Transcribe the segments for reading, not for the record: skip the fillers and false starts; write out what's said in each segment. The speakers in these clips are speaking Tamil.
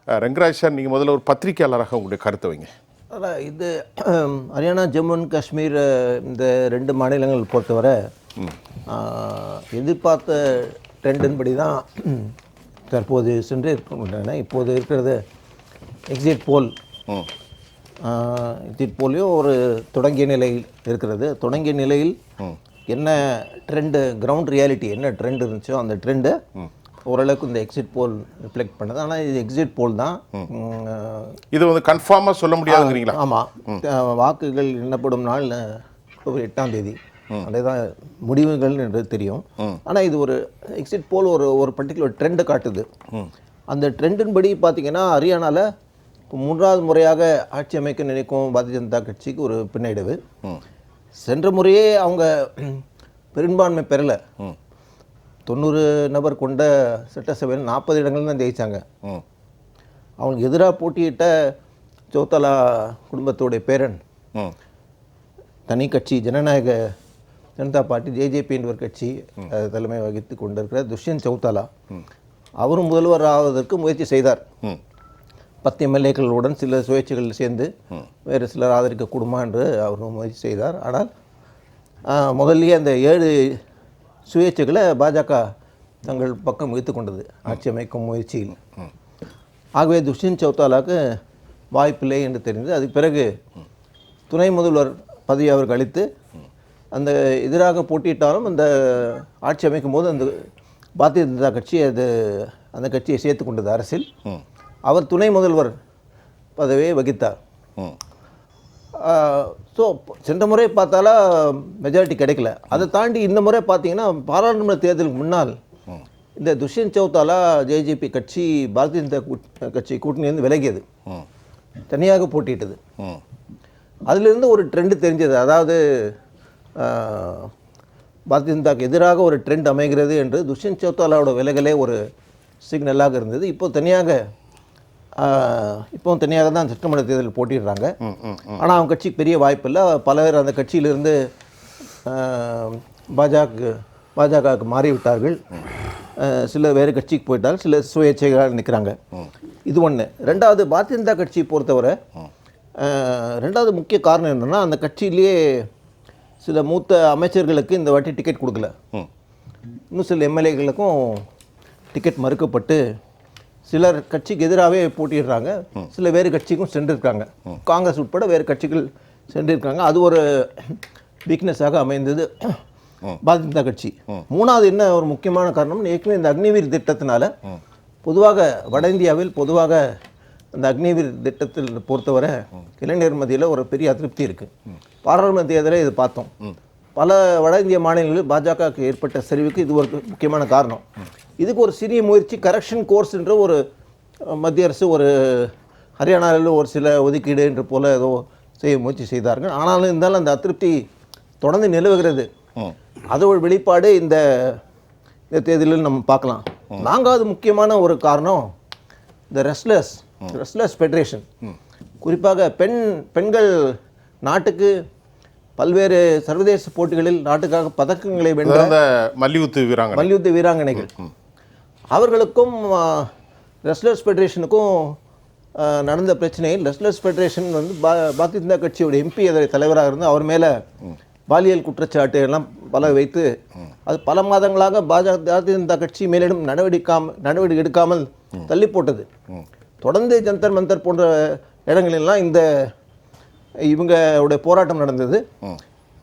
ரங்கராஜ் சார், நீங்கள் முதல்ல ஒரு பத்திரிகையாளராக உங்களுடைய கருத்தை வைங்க. அதான் இது ஹரியானா, ஜம்மு அண்ட் காஷ்மீர் இந்த 2 மாநிலங்கள் பொறுத்தவரை எதிர்பார்த்த ட்ரெண்டின்படி தான் தற்போது சென்று இருக்கின்றன. இப்போது இருக்கிறது எக்ஸிட் போல்லையும் ஒரு தொடங்கிய நிலையில் இருக்கிறது. தொடங்கிய நிலையில் என்ன ட்ரெண்டு, கிரவுண்ட் ரியாலிட்டி என்ன ட்ரெண்ட் இருந்துச்சோ அந்த ட்ரெண்டு ஓரளவுக்கு இந்த எக்ஸிட் போல் ரிஃப்ளெக்ட் பண்ணுது. ஆனால் இது எக்ஸிட் போல் தான், இது வந்து கன்ஃபார்மாக சொல்ல முடியாதுங்கிறீங்களா? ஆமாம், வாக்குகள் எண்ணப்படும் நாள் அக்டோபர் 8ஆம் தேதி, அதே தான் முடிவுகள் என்று தெரியும். ஆனால் இது ஒரு எக்ஸிட் போல் ஒரு பர்டிகுலர் ட்ரெண்டை காட்டுது. அந்த ட்ரெண்டின்படி பார்த்தீங்கன்னா ஹரியானாவில் இப்போ 3வது முறையாக ஆட்சி அமைக்க நினைக்கும் பாரதிய ஜனதா கட்சிக்கு ஒரு பின்னடைவு. சென்ற முறையே அவங்க பெரும்பான்மை பெறலை. 90 நபர் கொண்ட சட்டசபையில் 40 இடங்கள் தான் ஜெயித்தாங்க. அவங்களுக்கு எதிராக போட்டியிட்ட சௌத்தாலா குடும்பத்தோடைய பேரன், தனி கட்சி ஜனநாயக ஜனதா பார்ட்டி ஜேஜேபி என்ற ஒரு கட்சி தலைமை வகித்து கொண்டிருக்கிற துஷ்யந்த் சௌத்தாலா, அவரும் முதல்வர் ஆவதற்கு முயற்சி செய்தார். 10 எம்எல்ஏக்களுடன் சில சுயேட்சைகள் சேர்ந்து வேறு சிலர் ஆதரிக்கக்கூடுமா என்று அவர் முயற்சி செய்தார். ஆனால் முதல்லயே அந்த 7 சுயேட்சைகளை பாஜக தங்கள் பக்கம் வைத்து கொண்டது ஆட்சி அமைக்கும் முயற்சியில். ஆகவே துஷ்யந்த் சௌத்தாலாவுக்கு வாய்ப்பில்லை என்று தெரிந்தது. அதுக்கு பிறகு துணை முதல்வர் பதவி அவருக்கு அளித்து அந்த எதிராக போட்டியிட்டாலும் அந்த ஆட்சி அமைக்கும் போது அந்த பாரதிய ஜனதா கட்சி அந்த கட்சியை சேர்த்து கொண்டது அரசில். அவர் துணை முதல்வர் பதவியை வகித்தார். ஸோ சென்ற முறை பார்த்தாலா மெஜாரிட்டி கிடைக்கல. அதை தாண்டி இந்த முறை பார்த்தீங்கன்னா பாராளுமன்ற தேர்தலுக்கு முன்னால் இந்த துஷ்யந்த் சௌத்தாலா ஜேஜேபி கட்சி பாரதிய ஜனதா கட்சி கூட்டணியிலிருந்து விலகியது, தனியாக போட்டியிட்டது. அதிலிருந்து ஒரு ட்ரெண்டு தெரிஞ்சது. அதாவது பாரதிய ஜனதாக்கு எதிராக ஒரு ட்ரெண்ட் அமைகிறது என்று துஷ்யந்த் சௌத்தாலாவோட விலகலே ஒரு சிக்னலாக இருந்தது. இப்போ தனியாக தான் சட்டமன்ற தேர்தலில் போட்டிடுறாங்க. ஆனால் அவங்க கட்சிக்கு பெரிய வாய்ப்பு இல்லை. பல பேர் அந்த கட்சியிலிருந்து பாஜகவுக்கு மாறிவிட்டார்கள். சில வேறு கட்சிக்கு போயிட்டார்கள், சில சுயேட்சைகளாக நிற்கிறாங்க. இது ஒன்று. ரெண்டாவது, பாரதிய ஜனதா கட்சியை பொறுத்தவரை ரெண்டாவது முக்கிய காரணம் என்னென்னா, அந்த கட்சியிலேயே சில மூத்த அமைச்சர்களுக்கு இந்த வாட்டி டிக்கெட் கொடுக்கல. இன்னும் சில எம்எல்ஏக்களுக்கும் டிக்கெட் மறுக்கப்பட்டு சிலர் கட்சிக்கு எதிராகவே போட்டிடுறாங்க. சில வேறு கட்சிக்கும் சென்றிருக்காங்க. காங்கிரஸ் உட்பட வேறு கட்சிகள் சென்றிருக்காங்க. அது ஒரு வீக்னஸாக அமைந்தது பாரதிய ஜனதா கட்சி. மூணாவது என்ன ஒரு முக்கியமான காரணம், ஏற்கனவே இந்த அக்னிவீர் திட்டத்தினால பொதுவாக வட இந்தியாவில் பொதுவாக அந்த அக்னிவீர் திட்டத்தில் பொறுத்தவரை இளைஞர் மத்தியில் ஒரு பெரிய அதிருப்தி இருக்குது. பாராளுமன்ற தேர்தலை இது பார்த்தோம். பல வட இந்திய மாநிலங்களில் பாஜகவுக்கு ஏற்பட்ட சரிவுக்கு இது ஒரு முக்கியமான காரணம். இதுக்கு ஒரு சிறிய முயற்சி கரெக்ஷன் கோர்ஸ் என்ற ஒரு மத்திய அரசு ஒரு ஹரியானாவில் ஒரு சில ஒதுக்கீடு என்று போல ஏதோ செய்ய முயற்சி செய்தார்கள். ஆனாலும் இருந்தாலும் அந்த அதிருப்தி தொடர்ந்து நிலவுகிறது. அது ஒரு வெளிப்பாடு இந்த தேர்தலில் நம்ம பார்க்கலாம். நான்காவது முக்கியமான ஒரு காரணம் இந்த ரெஸ்ட்லர்ஸ் ஃபெடரேஷன். குறிப்பாக பெண்கள் நாட்டுக்கு பல்வேறு சர்வதேச போட்டிகளில் நாட்டுக்காக பதக்கங்களை வென்ற மல்யுத்த வீராங்கனைகள், அவர்களுக்கும் ரெஸ்லர்ஸ் ஃபெடரேஷனுக்கும் நடந்த பிரச்சனையில் ரெஸ்லர்ஸ் ஃபெடரேஷன் வந்து பாரதிய ஜனதா கட்சியோட எம்பி அதோடைய தலைவராக இருந்து அவர் மேலே பாலியல் குற்றச்சாட்டு எல்லாம் பல வைத்து அது பல மாதங்களாக பாரதிய ஜனதா கட்சி மேலிடம் நடவடிக்கை எடுக்காமல் தள்ளி போட்டது. தொடர்ந்து ஜந்தர் மந்தர் போன்ற இடங்களெல்லாம் இவங்களுடைய போராட்டம் நடந்தது.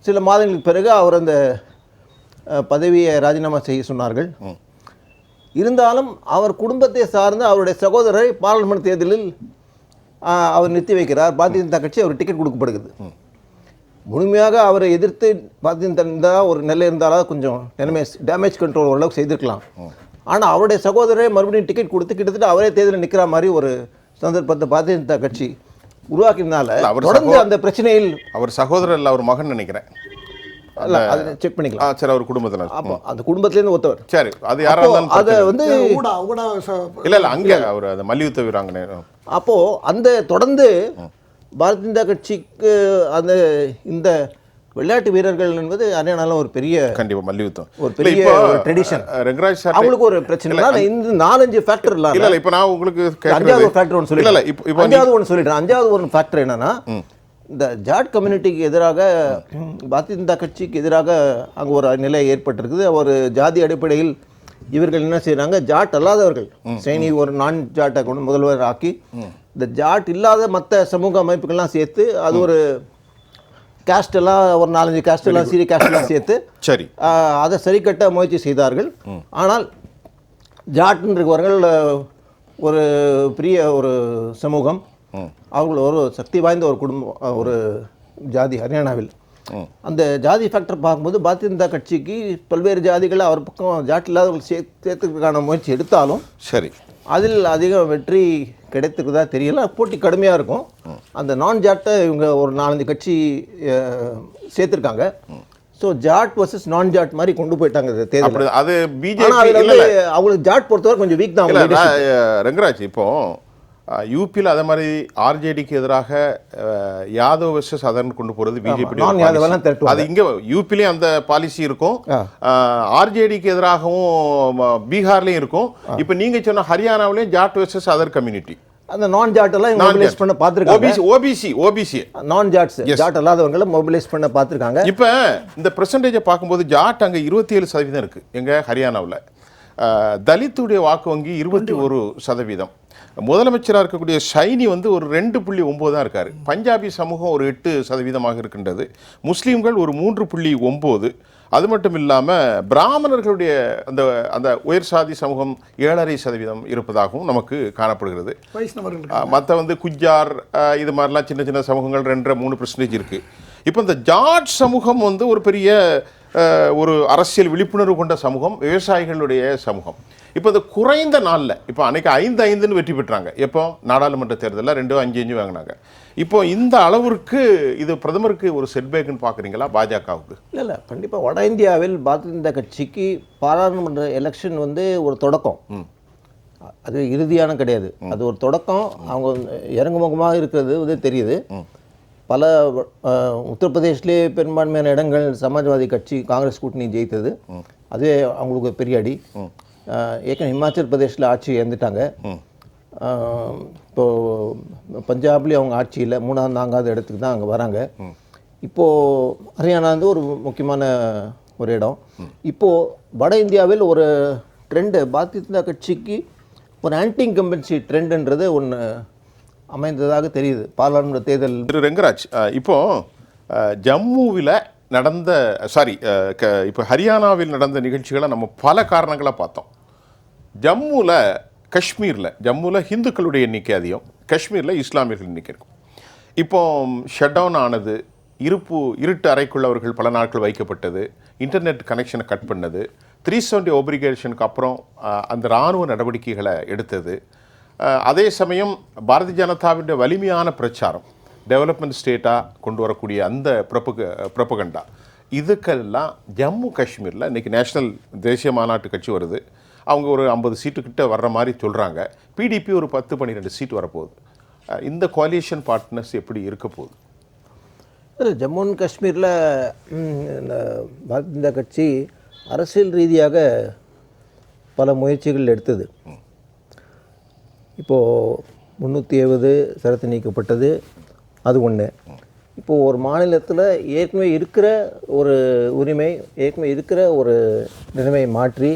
சில மாதங்களுக்கு பிறகு அவர் அந்த பதவியை ராஜினாமா செய்ய சொன்னார்கள். இருந்தாலும் அவர் குடும்பத்தை சார்ந்த அவருடைய சகோதரரை பாராளுமன்ற தேர்தலில் அவர் நிறுத்தி வைக்கிறார். பாரதிய ஜனதா கட்சி அவர் டிக்கெட் கொடுக்கப்படுகிறது. முழுமையாக அவரை எதிர்த்து பாரதிய ஜனதா ஒரு நிலை இருந்தாலும் கொஞ்சம் டேமேஜ் கண்ட்ரோல் ஓரளவுக்கு செய்திருக்கலாம். ஆனால் அவருடைய சகோதரரை மறுபடியும் டிக்கெட் கொடுத்து கிட்டத்தட்ட அவரே தேர்தலில் நிற்கிற மாதிரி ஒரு சந்தர்ப்பத்தை பாரதிய ஜனதா கட்சி உருவாக்கினால தொடர்ந்து அந்த பிரச்சனையில் அவர் சகோதரர் இல்லை, அவர் மகன் நினைக்கிறேன். செக் பண்ணிக்கலாம். சரி, அவர் குடும்பத்தில் அப்போ அந்த குடும்பத்திலேருந்து ஒருத்தவர். சரி, அது யாராவது அதை வந்து இல்லை அங்கே அவர் அந்த மல்யுத்த வீராங்கனை. அப்போது அந்த தொடர்ந்து பாரதிய ஜனதா கட்சிக்கு இந்த விளையாட்டு வீரர்கள் என்பது ஹரியானால ஒரு பெரிய கண்டிப்பா மல்யுத்தம் ஒரு பெரிய ட்ரெடிஷன். ரங்கராஜ் சார் அவங்களுக்கு ஒரு பிரச்சனை இந்த 4-5 ஃபேக்டர் இல்ல இல்ல இப்போ நான் உங்களுக்கு அஞ்சாவது ஃபேக்டர் ஒன்று இல்ல இல்ல சொல்லிடுறேன். இப்போ அஞ்சாவது ஒன்று சொல்லிடுறேன். அஞ்சாவது ஒரு ஃபேக்டர் என்னன்னா, இந்த ஜாட் கம்யூனிட்டிக்கு எதிராக பாரதிய ஜனதா கட்சிக்கு எதிராக அங்கே ஒரு நிலை ஏற்பட்டிருக்குது. ஒரு ஜாதி அடிப்படையில் இவர்கள் என்ன செய்யறாங்க, ஜாட் அல்லாதவர்கள் சைனி ஒரு நான் ஜாட்டை கொண்டு முதல்வர் ஆக்கி இந்த ஜாட் இல்லாத மற்ற சமூக அமைப்புகள்லாம் சேர்த்து அது ஒரு கேஸ்ட் எல்லாம் ஒரு 4-5 கேஸ்ட் எல்லாம் சீரிய கேஸ்ட் எல்லாம் சேர்த்து சரி அதை சரி கட்ட முயற்சி செய்தார்கள். ஆனால் ஜாட்ன்றவர்கள் ஒரு பெரிய ஒரு சமூகம், அவர்கள் ஒரு சக்தி வாய்ந்த ஒரு குடும்பம், ஒரு ஜாதி ஹரியானாவில். அந்த ஜாதி ஃபேக்டர் பார்க்கும்போது பாரதிய ஜனதா கட்சிக்கு பல்வேறு ஜாதிகளை அவர் பக்கம் ஜாட் இல்லாதவர்கள் சேர்த்துக்கான முயற்சி எடுத்தாலும் சரி அதில் அதிக வெற்றி கிடைத்துக்குதா தெரியல. போட்டி கடுமையாக இருக்கும். அந்த நான் ஜாட்டை இவங்க ஒரு 4-5 கட்சி சேர்த்துருக்காங்க. ஸோ ஜாட் வர்சஸ் நான் ஜாட் மாதிரி கொண்டு போயிட்டாங்க தேர்தல். அது பிஜேபி அவங்களுக்கு ஜாட் பொறுத்தவரை கொஞ்சம் வீக் தான். ரங்கராஜ் இப்போ யூபியில் அதே மாதிரி ஆர்ஜேடிக்கு எதிராக யாதவ் வெர்சஸ் அதர்னு கொண்டு போகிறது பிஜேபி. அது இங்கே யூபிலையும் அந்த பாலிசி இருக்கும், ஆர்ஜேடிக்கு எதிராகவும் பீகார்லேயும் இருக்கும். இப்போ நீங்கள் சொன்ன ஹரியானாவிலையும் ஜாட் வெர்சஸ் அதர் கம்யூனிட்டி, அந்த நான் ஜாட் எல்லாம் மொபிலைஸ் பண்ண பார்த்துருக்காங்க. ஓபிசி நான் ஜாட்ஸ் ஜாட் அல்லாதவங்களை மொபிலைஸ் பண்ண பார்த்துருக்காங்க. இப்போ இந்த பெர்சன்டேஜை பார்க்கும்போது ஜாட் அங்கே 27% இருக்கு எங்க ஹரியானாவில். தலித்துடைய வாக்கு வங்கி 21%. முதலமைச்சராக இருக்கக்கூடிய ஷைனி வந்து ஒரு 2.9 தான் இருக்காரு. பஞ்சாபி சமூகம் ஒரு 8% இருக்கின்றது. முஸ்லீம்கள் ஒரு 3.9. அது மட்டும் இல்லாமல் பிராமணர்களுடைய அந்த அந்த உயர் சாதி சமூகம் 7.5% இருப்பதாகவும் நமக்கு காணப்படுகிறது. மற்ற வந்து குஜார் இது மாதிரிலாம் சின்ன சின்ன சமூகங்கள் 2-3% இருக்கு. இப்போ இந்த ஜாட் சமூகம் வந்து ஒரு பெரிய ஒரு அரசியல் விழிப்புணர்வு கொண்ட சமூகம், விவசாயிகளுடைய சமூகம். இப்போ இந்த குறைந்த நாளில் இப்போ அன்னைக்கு 5-5ன்னு வெற்றி பெற்றாங்க. எப்போ நாடாளுமன்ற தேர்தலில் 2-5 வாங்கினாங்க. இப்போ இந்த அளவிற்கு இது பிரதமருக்கு ஒரு செட்பேக்குன்னு பார்க்குறீங்களா பாஜகவுக்கு? இல்லை கண்டிப்பாக வட இந்தியாவில் பாரதிய ஜனதா கட்சிக்கு பாராளுமன்ற எலெக்ஷன் வந்து ஒரு தொடக்கம், அது இறுதியான கிடையாது, அது ஒரு தொடக்கம். அவங்க இறங்குமுகமாக இருக்கிறது வந்து தெரியுது. பல உத்தரப்பிரதேஷ்லேயே பெரும்பான்மையான இடங்கள் சமாஜ்வாதி கட்சி காங்கிரஸ் கூட்டணி ஜெயித்தது, அதுவே அவங்களுக்கு பெரிய அடி. ஏற்கனவே ஹிமாச்சல் பிரதேஷில் ஆட்சி இழந்துட்டாங்க. இப்போது பஞ்சாப்லேயும் அவங்க ஆட்சியில் 3-4வது இடத்துக்கு தான் அங்கே வராங்க. இப்போது ஹரியானா வந்து ஒரு முக்கியமான ஒரு இடம். இப்போது வட இந்தியாவில் ஒரு ட்ரெண்டு பாரதிய ஜனதா கட்சிக்கு ஒரு ஆன்டி இன்கம்பன்சி ட்ரெண்டுன்றது ஒன்று அமைந்ததாக தெரியுது பாராளுமன்ற தேர்தல். திரு ரங்கராஜ், இப்போ ஜம்முவில் நடந்த இப்போ ஹரியானாவில் நடந்த நிகழ்ச்சிகளை நம்ம பல காரணங்களை பார்த்தோம். ஜம்முவில் ஹிந்துக்களுடைய எண்ணிக்கை அதிகம், காஷ்மீரில் இஸ்லாமியர்கள் எண்ணிக்கை இருக்கும். இப்போ ஷட் டவுன் ஆனது, இருட்டு அறைக்குள்ளவர்கள் பல நாட்கள் வைக்கப்பட்டது, இன்டர்நெட் கனெக்ஷனை கட் பண்ணது, 370 ஒப்ளிகேஷனுக்கு அப்புறம் அந்த இராணுவ நடவடிக்கைகளை எடுத்தது. அதே சமயம் பாரதிய ஜனதாவுடைய வலிமையான பிரச்சாரம், டெவலப்மெண்ட் ஸ்டேட்டாக கொண்டு வரக்கூடிய அந்த ப்ரொபகண்டா, இதுக்கெல்லாம் ஜம்மு காஷ்மீரில் இன்றைக்கி நேஷனல் தேசிய மாநாட்டு கட்சி வருது. அவங்க ஒரு 50 சீட்டுக்கிட்ட வர்ற மாதிரி சொல்கிறாங்க. பிடிபி ஒரு 10-12 சீட் வரப்போகுது. இந்த கோலியேஷன் பார்ட்னர்ஸ் எப்படி இருக்க போகுது? ஜம்மு அண்ட் காஷ்மீரில் பாரதிய ஜனதா கட்சி அரசியல் ரீதியாக பல முயற்சிகள் எடுத்தது. இப்போது 370 சரத்து நீக்கப்பட்டது, அது ஒன்று. இப்போது ஒரு மாநிலத்தில் ஏற்கனவே இருக்கிற ஒரு உரிமை, ஏற்கனவே இருக்கிற ஒரு நிலைமையை மாற்றி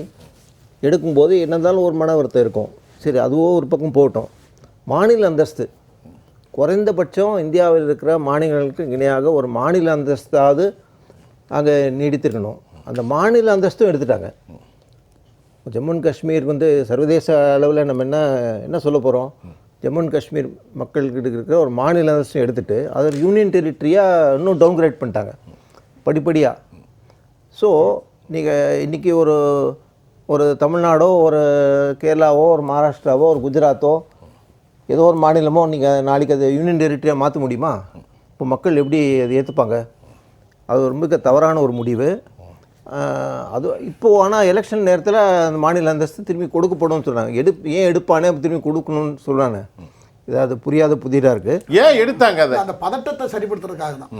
எடுக்கும்போது என்ன இருந்தாலும் ஒரு மன வருத்தம் இருக்கும். சரி, அதுவோ ஒரு பக்கம் போகட்டும். மாநில அந்தஸ்து குறைந்தபட்சம் இந்தியாவில் இருக்கிற மாநிலங்களுக்கு இணையாக ஒரு மாநில அந்தஸ்தாவது அங்கே நீடித்திருக்கணும். அந்த மாநில அந்தஸ்தும் எடுத்துட்டாங்க. ஜம்மு அண்ட் காஷ்மீர் வந்து சர்வதேச அளவில் நம்ம என்ன சொல்ல போகிறோம், ஜம்மு அண்ட் காஷ்மீர் மக்கள்கிட்ட இருக்கிற ஒரு மாநில அந்தஸ்தும் எடுத்துகிட்டு அதை ஒரு யூனியன் டெரிட்டரியாக இன்னும் டவுன்கிரேட் பண்ணிட்டாங்க படிப்படியாக. ஸோ நீங்கள் இன்றைக்கி ஒரு தமிழ்நாடோ, ஒரு கேரளாவோ, ஒரு மகாராஷ்டிராவோ, ஒரு குஜராத்தோ, ஏதோ ஒரு மாநிலமோ நீங்கள் நாளைக்கு அதை யூனியன் டெரிட்டரியாக மாற்ற முடியுமா? இப்போ மக்கள் எப்படி அதை ஏற்றுப்பாங்க? அது ரொம்ப தவறான ஒரு முடிவு. அது இப்போது ஆனால் எலெக்ஷன் நேரத்தில் அந்த மாநில அந்தஸ்து திரும்பி கொடுக்கப்படும் சொல்கிறாங்க. ஏன் எடுப்பானே திரும்பி கொடுக்கணும்னு சொல்கிறாங்க. ஏதாவது புரியாத புதிராக இருக்குது. ஏன் எடுத்தாங்க அதை? அந்த பதட்டத்தை சரிப்படுத்துறதுக்காக தான்.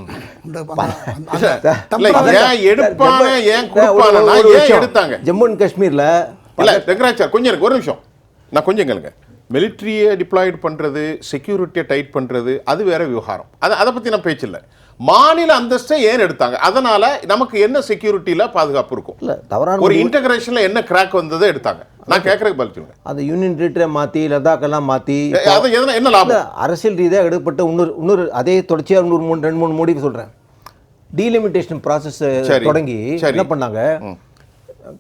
இல்ல, ஏன் எடுப்பாங்க, ஏன் கொடுப்பாங்கன்னா ஏன் எடுத்தாங்க? ஜம்மு அண்ட் காஷ்மீரில் இல்ல ரங்கராஜ் சார் கொஞ்சம் எனக்கு ஒரு நிமிஷம், நான் கொஞ்சம் கேளுங்க. மிலிட்ரியை டிப்ளாய்டு பண்ணுறது, செக்யூரிட்டியை டைட் பண்ணுறது அது வேற விவகாரம். அதை பற்றி நான் பேச்சு இல்லை. மாநில அந்தஸ்தை ஏன் எடுத்தாங்க? அதனால நமக்கு என்ன செக்யூரிட்டியில் பாதுகாப்பு இருக்கும்? இல்லை, தவறான ஒரு இன்டகிரேஷனில் என்ன கிராக் வந்ததை எடுத்தாங்க. நான் கேட்கறதுக்கு பதில் சொல்லுங்க. அந்த யூனியன் டெரிட்டரியை மாற்றி லடாக்கெல்லாம் மாற்றி அது எதனா என்ன லாபம்? அரசியல் ரீதியாக எடுக்கப்பட்ட இன்னொரு அதே தொடர்ச்சியாக 2-3 முடிவு சொல்கிறேன். டீலிமிட்டேஷன் ப்ராசஸ் தொடங்கி என்ன பண்ணாங்க,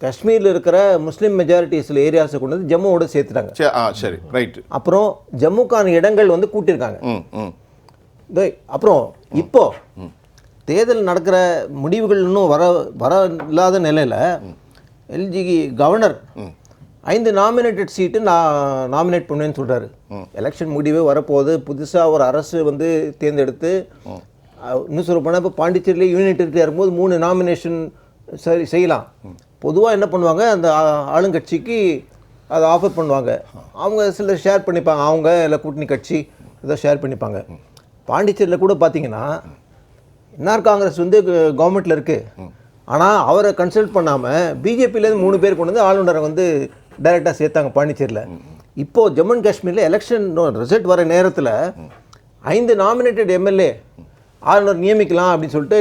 காஷ்மீரில் இருக்கிற முஸ்லீம் மெஜாரிட்டி சில ஏரியாஸை கொண்டு வந்து ஜம்முவோட சேர்த்துட்டாங்க. சரி, ரைட். அப்புறம் ஜம்முக்கான இடங்கள் வந்து கூட்டியிருக்காங்க. அப்புறம் இப்போ தேர்தல் நடக்கிற முடிவுகள் இன்னும் வர இல்லாத நிலையில் எல்ஜி கவர்னர் 5 நாமினேட்டட் சீட்டு நான் நாமினேட் பண்ணுவேன்னு சொல்கிறாரு. எலெக்ஷன் முடிவே வரப்போகுது. புதுசாக ஒரு அரசு வந்து தேர்ந்தெடுத்து இன்னும் சொல்ல போனால் இப்போ பாண்டிச்சேரியில் யூனியன் டெரிட்டரி இருக்கும்போது 3 நாமினேஷன் செய்யலாம். பொதுவாக என்ன பண்ணுவாங்க, அந்த ஆளுங்கட்சிக்கு அதை ஆஃபர் பண்ணுவாங்க. அவங்க சில ஷேர் பண்ணிப்பாங்க, அவங்க இல்லை கூட்டணி கட்சி ஏதோ ஷேர் பண்ணிப்பாங்க. பாண்டிச்சேரியில் கூட பார்த்தீங்கன்னா என்ஆர் காங்கிரஸ் வந்து கவர்மெண்ட்டில் இருக்குது. ஆனால் அவரை கன்சல்ட் பண்ணாமல் பிஜேபியிலேருந்து 3 பேர் கொண்டு வந்து ஆளுநரை வந்து டைரெக்டாக சேர்த்தாங்க பாண்டிச்சேரியில். இப்போது ஜம்மு அண்ட் காஷ்மீரில் எலெக்ஷன் ரிசல்ட் வர நேரத்தில் 5 நாமினேட்டட் எம்எல்ஏ ஆளுநர் நியமிக்கலாம் அப்படின்னு சொல்லிட்டு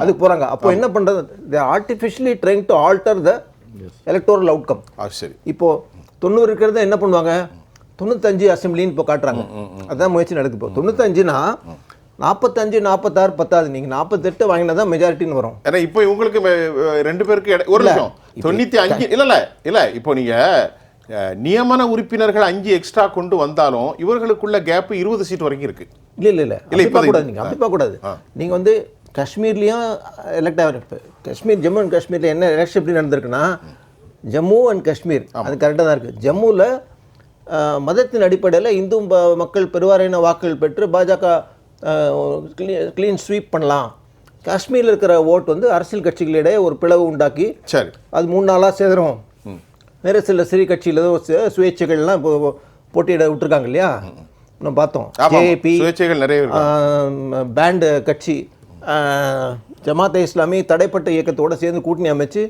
அதுக்கு போகிறாங்க. அப்போ என்ன பண்ணுறது, they artificially trying to alter the electoral outcome. சரி, இப்போது 90 இருக்கிறத என்ன பண்ணுவாங்க, 95 அசம்பிளின்னு இப்போ காட்டுறாங்க. அதுதான் முயற்சி நடக்குது. இப்போ 95னா 45, 46 பத்தாது. நீங்கள் 48 வாங்கினா தான் மெஜாரிட்டின்னு வரும். ஏன்னா இப்போ உங்களுக்கு 2 பேருக்கு ஒரு நிமிஷம் 95 இல்லை இப்போ நீங்கள் நியமன உறுப்பினர்கள் 5 எக்ஸ்ட்ரா கொண்டு வந்தாலும் இவர்களுக்குள்ள கேப் 20 சீட் வரைக்கும் இருக்கு. இல்லை கூடாது. நீங்கள் அப்படி பார்க்கக்கூடாது. நீங்கள் வந்து காஷ்மீர்லேயும் எலெக்ட் ஆகிற காஷ்மீர் ஜம்மு அண்ட் காஷ்மீரில் என்ன எலெக்ஷன் எப்படி நடந்திருக்குன்னா, ஜம்மு அண்ட் காஷ்மீர் அது கரெக்டாக தான் இருக்குது. ஜம்முவில் மதத்தின் அடிப்படையில் இந்து மக்கள் பெருவாரியான வாக்குகள் பெற்று பாஜக க்ளீன் ஸ்வீப் பண்ணலாம். காஷ்மீரில் இருக்கிற ஓட் வந்து அரசியல் கட்சிகளிடையே ஒரு பிளவு உண்டாக்கி சரி அது 3 நாளாக சேதரும். வேறு சில சிறிய கட்சியில் சுயேட்சைகள்லாம் இப்போ போட்டியிட விட்டுருக்காங்க இல்லையா, நம்ம பார்த்தோம். ஜேஏபி நிறைய பேண்டு கட்சி ஜமாத்தே இஸ்லாமி தடைப்பட்ட இயக்கத்தோடு சேர்ந்து கூட்டணி அமைச்சு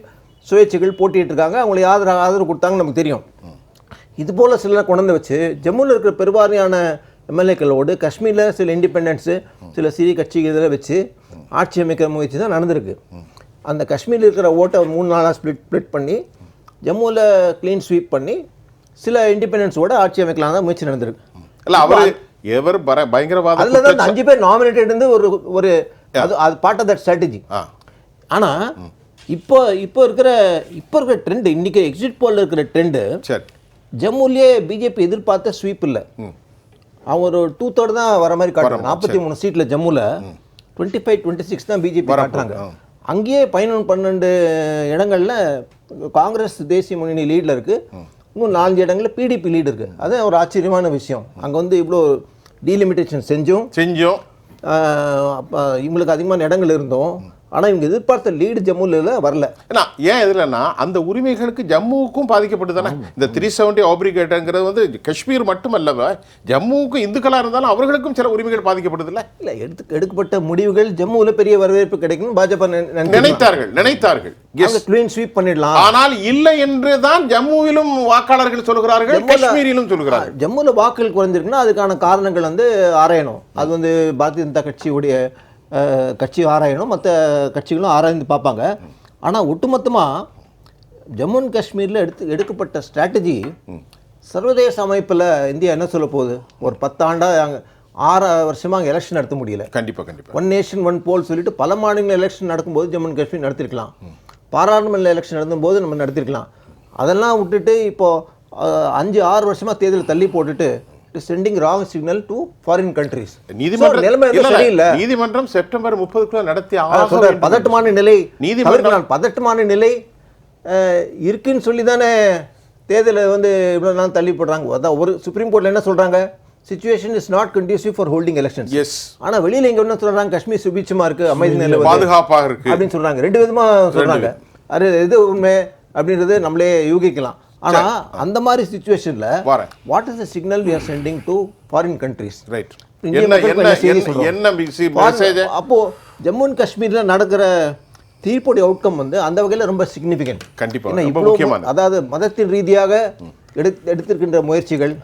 சுயேட்சைகள் போட்டிட்டு இருக்காங்க. அவங்களுக்கு ஆதரவு கொடுத்தாங்கன்னு நமக்கு தெரியும். இதுபோல் சில கொண்டு வச்சு ஜம்முவில் இருக்கிற பெருவாரியான எம்எல்ஏக்களோடு காஷ்மீரில் சில இண்டிபெண்டன்ஸு சில சிறிய கட்சி இதில் வச்சு ஆட்சி அமைக்கிற முயற்சி தான் நடந்திருக்கு. அந்த காஷ்மீரில் இருக்கிற ஓட்டை 3 நாளாக ஸ்ப்ளிட் பண்ணி ஜம்முவில் க்ளீன் ஸ்வீப் பண்ணி சில இண்டிபெண்டன்ஸோட ஆட்சி அமைக்கலாம் தான் முயற்சி நடந்திருக்கு. இல்லை அவர் பயங்கரவாத அதில் தான் 5 பேர் நாமினேட்டட் வந்து ஒரு அது பார்ட் ஆஃப் தட் ஸ்ட்ராட்டஜி. ஆனால் இப்போ இருக்கிற ட்ரெண்ட், இன்றைக்கி எக்ஸிட் போலில் இருக்கிற ட்ரெண்டு ஜம்முலேயே பிஜேபி எதிர்பார்த்த ஸ்வீப் இல்லை. அவங்க ஒரு 2/3 தான் வர மாதிரி காட்டுறாங்க. 43 சீட்டில் ஜம்முவில் 25-26 தான் பிஜேபி காட்டுறாங்க. அங்கேயே 11-12 இடங்களில் காங்கிரஸ் தேசிய முன்னணி லீடில் இருக்குது. இன்னும் 4 இடங்களில் பிடிபி லீடு இருக்குது. அதுதான் ஒரு ஆச்சரியமான விஷயம். அங்கே வந்து இவ்வளோ டீலிமிட்டேஷன் செஞ்சோம் இவங்களுக்கு அதிகமான இடங்கள் இருந்தோம். ஆனால் இவங்க எதிர்பார்த்த லீடு ஜம்முவில் வரல. ஏன்னா ஏன் எதுலன்னா அந்த உரிமைகளுக்கு ஜம்முவுக்கும் பாதிக்கப்பட்டு தானே. இந்த 370 ஆப்ரிகேட்டுங்கிறது வந்து காஷ்மீர் மட்டுமல்ல, ஜம்முவுக்கும் இந்துக்களாக இருந்தாலும் அவர்களுக்கும் சில உரிமைகள் பாதிக்கப்படுது இல்லை. எடுக்கப்பட்ட முடிவுகள் ஜம்முவில் பெரிய வரவேற்பு கிடைக்கும் பாஜக நினைத்தார்கள் க்ளீன் ஸ்வீப் பண்ணிடலாம். ஆனால் இல்லை என்று தான் ஜம்முவிலும் வாக்காளர்கள் சொல்கிறார்கள், காஷ்மீரிலும் சொல்கிறார்கள். ஜம்முவில் வாக்குகள் குறைஞ்சிருக்குன்னா அதுக்கான காரணங்கள் வந்து ஆராயணும். அது வந்து பாரதிய ஜனதா கட்சியுடைய கட்சி ஆராயணும், மற்ற கட்சிகளும் ஆராய்ந்து பார்ப்பாங்க. ஆனால் ஒட்டுமொத்தமாக ஜம்மு அண்ட் காஷ்மீரில் எடுக்கப்பட்ட ஸ்ட்ராட்டஜி சர்வதேச அமைப்பில் இந்தியா என்ன சொல்ல போகுது, ஒரு 10 ஆண்டாக 6 வருஷமாக அங்கே எலெக்ஷன் நடத்த முடியல. கண்டிப்பாக ஒன் நேஷன் ஒன் போல் சொல்லிட்டு பல மாநில எலெக்ஷன் நடக்கும்போது ஜம்மு அண்ட் காஷ்மீர் நடத்திருக்கலாம். பாராளுமன்ற எலெக்ஷன் நடத்தும்போது நம்ம நடத்திருக்கலாம். அதெல்லாம் விட்டுட்டு இப்போது 5-6 வருஷமாக தேர்தல் தள்ளி போட்டுட்டு sending wrong signal to foreign countries. நீதிமன்றம் செப்டம்பர் 30க்குள்ள நடத்திய பதட்டமான நிலை இருக்குன்னு சொல்லி தானே தேர்தலை வந்து இவ்வளோ நாள் தள்ளி போடுறாங்க. அதான் ஒரு சுப்ரீம் கோர்ட்டில் என்ன சொல்கிறாங்க, situation is not conducive for holding elections. ஆனால் வெளியில் இங்கே என்ன சொல்கிறாங்க, காஷ்மீர் சுபீட்சமாக இருக்குது, அமைதி நிலை பாதுகாப்பாக இருக்குது அப்படின்னு சொல்கிறாங்க. 2 விதமாக சொல்கிறாங்க. அது எது உண்மை அப்படின்றது நம்மளே யூகிக்கலாம். ஆனா அந்த மாதிரி சுச்சுவேஷன்ல வரேன். What is the signal we are sending to foreign countries? Right. இந்திய என்ன மக்களுக்கு என்ன என்ன செய்தி சொல்றோம்? என்ன மெசேஜ்? அப்போ ஜம்மு அண்ட் காஷ்மீர்ல நடக்கிற தீர்ப்புடைய அவுட்கம் வந்து அந்த வகையில் ரொம்ப சிக்னிஃபிகண்ட். கண்டிப்பா ஏன்னா ரொம்ப இவ்வளவு முக்கியமானது. அதாவது மதத்தின் ரீதியாக எடுத்திருக்கின்ற முயற்சிகள்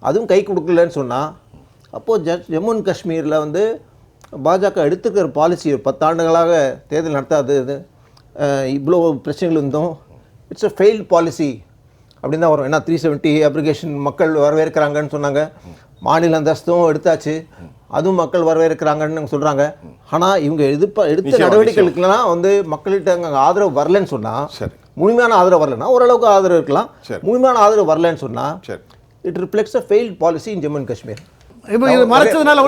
அதுவும் கை கொடுக்கலன்னு சொன்னா அப்போ ஜம்மு அண்ட் காஷ்மீரில் வந்து பாஜக எடுத்துக்கிற பாலிசி 10 ஆண்டுகளாக தேர்தல் நடத்தாது இவ்வளோ பிரச்சனைகள் இருந்தும் இட்ஸ் அ ஃபெயில்டு பாலிசி அப்படின்னு தான் வரும். ஏன்னா 370 அப்ளிகேஷன் மக்கள் வரவேற்கிறாங்கன்னு சொன்னாங்க. மாநில அந்தஸ்தும் எடுத்தாச்சு, அதுவும் மக்கள் வரவேற்கிறாங்கன்னு சொல்கிறாங்க. ஆனால் இவங்க எடுத்த நடவடிக்கைகளுக்கெல்லாம் வந்து மக்கள்கிட்ட அங்கே ஆதரவு வரலன்னு சொன்னால், முழுமையான ஆதரவு வரலன்னா ஓரளவுக்கு ஆதரவு இருக்கலாம், முழுமையான ஆதரவு வரலன்னு சொன்னால் it reflects a failed policy in Jammu and Kashmir. இப்போ இது மறைச்சதுனால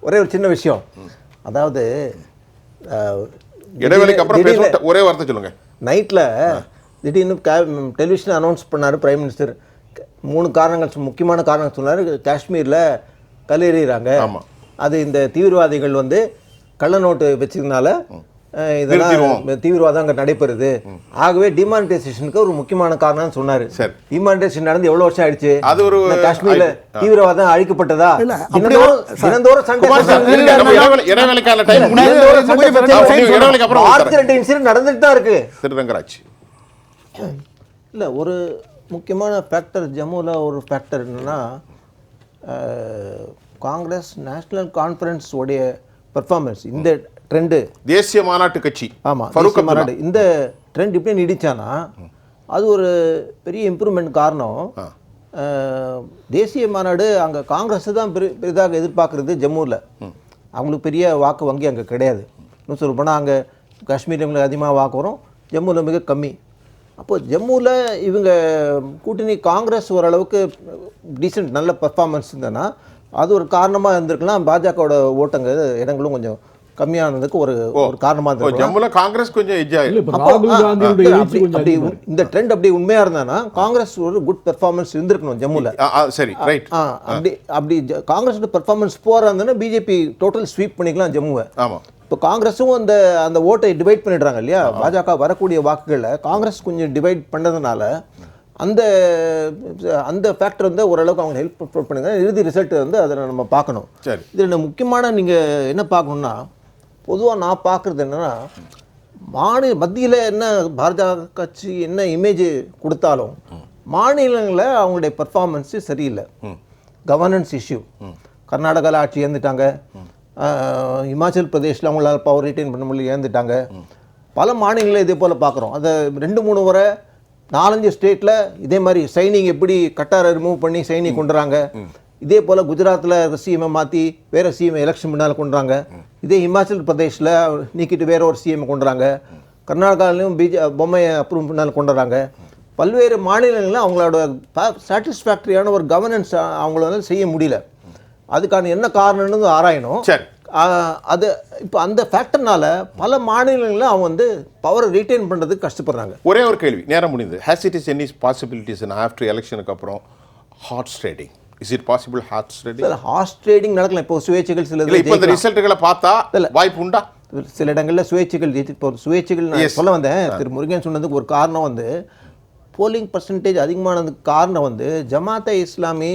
ஒரே ஒரு சின்ன விஷயம், அதாவது இடைவெளிக்கு அப்புறம் ஒரே வார்த்தை சொல்லுங்க. நைட்டில் திடீர்னு டெலிவிஷன் அனௌன்ஸ் பண்ணார் பிரைம் மினிஸ்டர். 3 காரணங்கள், முக்கியமான காரணங்கள் சொன்னார். காஷ்மீரில் கல்லெறிகிறாங்க, அது இந்த தீவிரவாதிகள் வந்து கள்ள நோட்டு வச்சதுனால இதெல்லாம் தீவிரவாதம் அங்கே நடைபெறுது, ஆகவே டிமானிட்டைசேஷனுக்கு ஒரு முக்கியமான காரணம் சொன்னார். டிமானிட்டைசேஷன் நடந்து எவ்வளவு வருஷம் ஆயிடுச்சு? அது ஒரு காஷ்மீர்ல தீவிரவாதம் அழிக்கப்பட்டதா? தினந்தோறும் சண்டை நடந்துட்டு தான் இருக்கு. இல்லை, ஒரு முக்கியமான ஃபேக்டர் ஜம்முவில் ஒரு ஃபேக்டர் என்னன்னா, காங்கிரஸ் நேஷனல் கான்ஃபரன்ஸ் உடைய பெர்ஃபார்மன்ஸ், இந்த ட்ரெண்டு தேசிய மாநாட்டு கட்சி, ஆமாம் தேசிய மாநாடு, இந்த ட்ரெண்ட் இப்படி நீடிச்சானா அது ஒரு பெரிய இம்ப்ரூவ்மெண்ட். காரணம் தேசிய மாநாடு அங்கே காங்கிரஸ் தான் பெரிதாக எதிர்பார்க்குறது ஜம்முவில். அவங்களுக்கு பெரிய வாக்கு வங்கி அங்கே கிடையாது. இன்னும் சொல்ல போனால் அங்கே காஷ்மீரில் அதிகமாக வாக்கு வரும், ஜம்முவில் மிக கம்மி. அப்போ ஜம்முவில் இவங்க கூட்டணி காங்கிரஸ் ஓரளவுக்கு டீசென்ட் நல்ல பர்ஃபார்மன்ஸ் இருந்ததுன்னா அது ஒரு காரணமாக இருந்திருக்கலாம். பாஜகவோட ஓட்டங்க இடங்களும் கொஞ்சம் கம்மியானதுக்கு ஒரு காரணமாக இருந்திருக்கும். ஜம்முல காங்கிரஸ் கொஞ்சம் இந்த ட்ரெண்ட் அப்படி உண்மையா இருந்தானா காங்கிரஸ் ஒரு குட் பெர்ஃபார்மன்ஸ் இருந்திருக்கணும் ஜம்முல. சரி, ரைட். அப்படி காங்கிரஸோட பெர்ஃபார்மன்ஸ் போறா இருந்தா பிஜேபி டோட்டல் ஸ்வீப் பண்ணிக்கலாம் ஜம்முவை. ஆமா. இப்போ காங்கிரஸும் அந்த ஓட்டை டிவைட் பண்ணிடுறாங்க இல்லையா, பாஜக வரக்கூடிய வாக்குகளை காங்கிரஸ் கொஞ்சம் டிவைட் பண்ணதுனால அந்த ஃபேக்டர் வந்து ஓரளவுக்கு அவங்க ஹெல்ப் பண்ணுங்க. இறுதி ரிசல்ட் வந்து அதை நம்ம பார்க்கணும். இதில் முக்கியமான நீங்கள் என்ன பார்க்கணுன்னா, பொதுவாக நான் பார்க்குறது என்னென்னா, மத்தியில் என்ன பாஜக கட்சி என்ன இமேஜ் கொடுத்தாலும் மாநிலங்களில் அவங்களுடைய பர்ஃபார்மன்ஸு சரியில்லை. கவர்னன்ஸ் இஷ்யூ, கர்நாடகாவில் ஆட்சி இழந்துட்டாங்க, இமாச்சல் பிரதேஷில் அவங்களால பவர் ரிட்டைன் பண்ண முடியல, இழந்துட்டாங்க. பல மாநிலங்களில் இதே போல் பார்க்குறோம். அதை 2-3 முறை 4-5 ஸ்டேட்டில் இதே மாதிரி சைனிங் எப்படி கட்டாரை ரிமூவ் பண்ணி சைனிங் கொண்டுறாங்க. இதே போல் குஜராத்தில் சிஎம்ஐ மாற்றி வேறு சிஎம்ஐ எலெக்ஷன் முன்னால் கொண்டுறாங்க. இதே இமாச்சல் பிரதேஷில் நீக்கிட்டு வேற ஒரு சிஎம்ஐ கொண்டுறாங்க. கர்நாடகாவிலையும் பொம்மையை அப்ரூவ் முன்னால் கொண்டுறாங்க. பல்வேறு மாநிலங்களில் அவங்களோட சாட்டிஸ்ஃபேக்டரியான ஒரு கவர்னன்ஸ் அவங்களால செய்ய முடியல. அதுக்கான என்ன காரணம்னு ஆராயணும். அது இப்போ அந்த ஃபேக்டர்னால பல மாநிலங்களில் அவங்க வந்து பவரை ரீட்டைன் பண்ணுறதுக்கு கஷ்டப்படுறாங்க. ஒரே ஒரு கேள்வி, நேரம் முடிந்தது. Has it is any possibilities after எலெக்ஷனுக்கு அப்புறம் horse trading? Is it possible horse trading? Horse trading நடக்கலாம். இப்போ சுயேட்சைகள் சில இப்போ இந்த ரிசல்ட்டுகளை பார்த்தா வாய்ப்பு உண்டா? சில இடங்களில் சுயேட்சைகள், இப்போ சுயேட்சைகள் நான் சொல்ல வந்தேன். திரு முருகன் சொன்னதுக்கு ஒரு காரணம் வந்து போலிங் பர்சன்டேஜ் அதிகமானதுக்கு காரணம் வந்து ஜமாத்தே இஸ்லாமி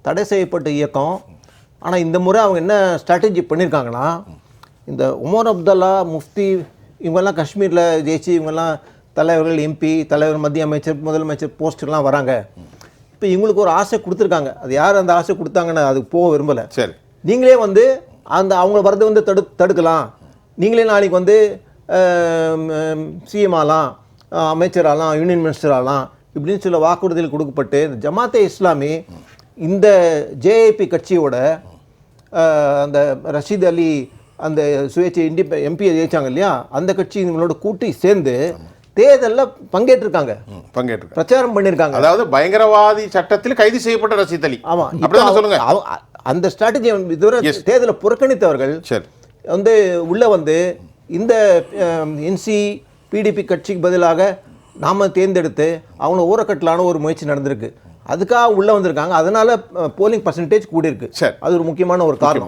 தடை செய்யப்பட்ட இயக்கம். ஆனால் இந்த முறை அவங்க என்ன ஸ்ட்ராட்டஜி பண்ணியிருக்காங்கன்னா, இந்த உமர் அப்துல்லா, முஃப்தி இவங்கெல்லாம் காஷ்மீரில் ஜெயிச்சு இவங்கெல்லாம் தலைவர்கள், எம்பி தலைவர், மத்திய அமைச்சர், முதலமைச்சர் போஸ்டெல்லாம் வராங்க. இப்போ இவங்களுக்கு ஒரு ஆசை கொடுத்துருக்காங்க. அது யார் அந்த ஆசை கொடுத்தாங்கன்னு அதுக்கு போக விரும்பலை. சரி, நீங்களே வந்து அவங்கள வரது வந்து தடுக்கலாம், நீங்களே நாளைக்கு வந்து சிஎம் ஆகலாம், அமைச்சர் ஆகலாம், யூனியன் மினிஸ்டர் ஆகலாம் இப்படின்னு சில வாக்குறுதிகள் கொடுக்கப்பட்டு இந்த ஜமாத்தே இஸ்லாமி இந்த ஜேஏபி கட்சியோட அந்த ரஷீத் அலி அந்த சுயேட்சை எம்பியை ஜெயிச்சாங்க இல்லையா, அந்த கட்சி இவங்களோட கூட்டி சேர்ந்து தேர்தலில் பங்கேற்றிருக்காங்க, பிரச்சாரம் பண்ணியிருக்காங்க. அதாவது பயங்கரவாதி சட்டத்தில் கைது செய்யப்பட்ட ரஷீத் அலி. ஆமாம், சொல்லுங்க. அந்த ஸ்ட்ராட்டஜி இதுவரை தேர்தலை புறக்கணித்தவர்கள் வந்து உள்ள வந்து இந்த என்சி பிடிபி கட்சிக்கு பதிலாக நாம தேர்ந்தெடுத்து அவங்கள ஊரக்கட்டலான ஒரு முயற்சி நடந்திருக்கு. அதுக்காக உள்ள வந்திருக்காங்க. அதனால போலிங் பர்சன்டேஜ் கூடியிருக்கு. அது ஒரு முக்கியமான ஒரு காரணம்.